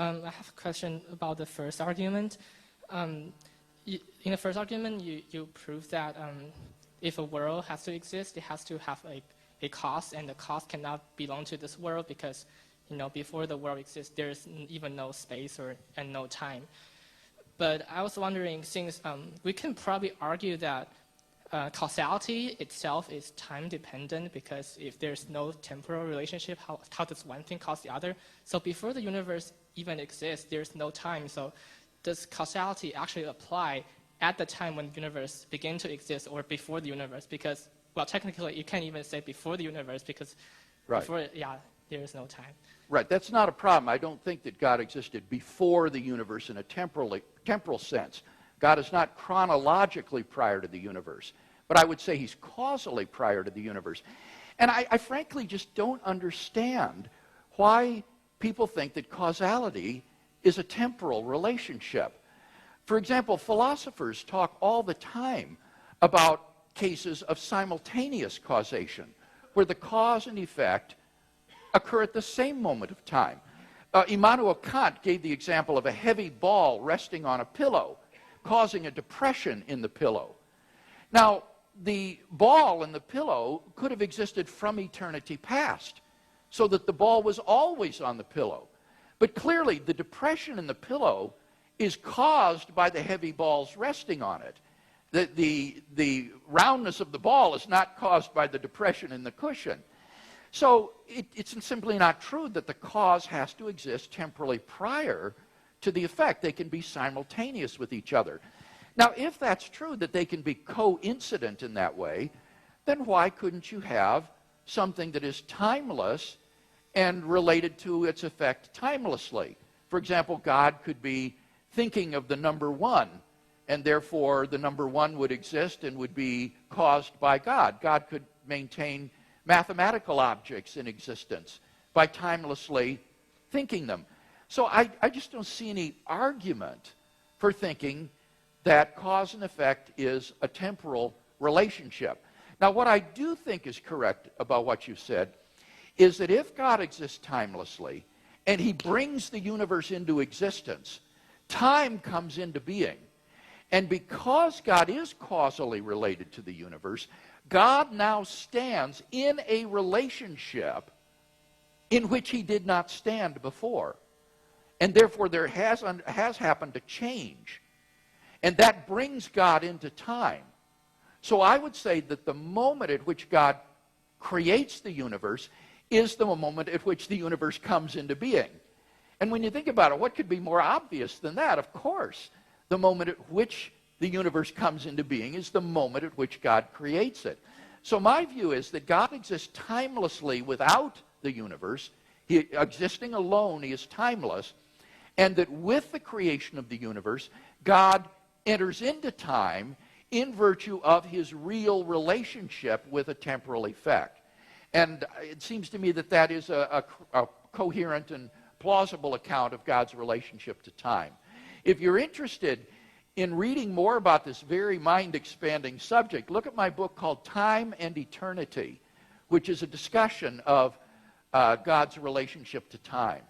I have a question about the first argument. In the first argument, you prove that if a world has to exist, it has to have a cause, and the cause cannot belong to this world because, before the world exists, there's even no space and no time. But I was wondering, since we can probably argue that causality itself is time-dependent, because if there's no temporal relationship, how does one thing cause the other? So before the universe even exists, there's no time. So does causality actually apply at the time when the universe began to exist or before the universe? Because, well, technically, you can't even say before the universe because before, there is no time. Right, that's not a problem. I don't think that God existed before the universe in a temporal sense. God is not chronologically prior to the universe, but I would say he's causally prior to the universe. And I frankly just don't understand why people think that causality is a temporal relationship. For example, philosophers talk all the time about cases of simultaneous causation, where the cause and effect occur at the same moment of time. Immanuel Kant gave the example of a heavy ball resting on a pillow, causing a depression in the pillow. Now, the ball and the pillow could have existed from eternity past, so that the ball was always on the pillow. But clearly, the depression in the pillow is caused by the heavy balls resting on it. The roundness of the ball is not caused by the depression in the cushion. So it's simply not true that the cause has to exist temporally prior to the effect. They can be simultaneous with each other. Now, if that's true, that they can be coincident in that way, then why couldn't you have something that is timeless and related to its effect timelessly? For example, God could be thinking of the number 1, and therefore the number 1 would exist and would be caused by God. God could maintain mathematical objects in existence by timelessly thinking them. So I just don't see any argument for thinking that cause and effect is a temporal relationship. Now, what I do think is correct about what you said is that if God exists timelessly and he brings the universe into existence, time comes into being. And because God is causally related to the universe, God now stands in a relationship in which he did not stand before. And therefore there has happened a change. And that brings God into time. So I would say that the moment at which God creates the universe is the moment at which the universe comes into being. And when you think about it, what could be more obvious than that? Of course, the moment at which the universe comes into being is the moment at which God creates it. So my view is that God exists timelessly without the universe. He, existing alone, he is timeless. And that with the creation of the universe, God enters into time in virtue of his real relationship with a temporal effect. And it seems to me that that is a coherent and plausible account of God's relationship to time. If you're interested in reading more about this very mind-expanding subject, look at my book called Time and Eternity, which is a discussion of God's relationship to time.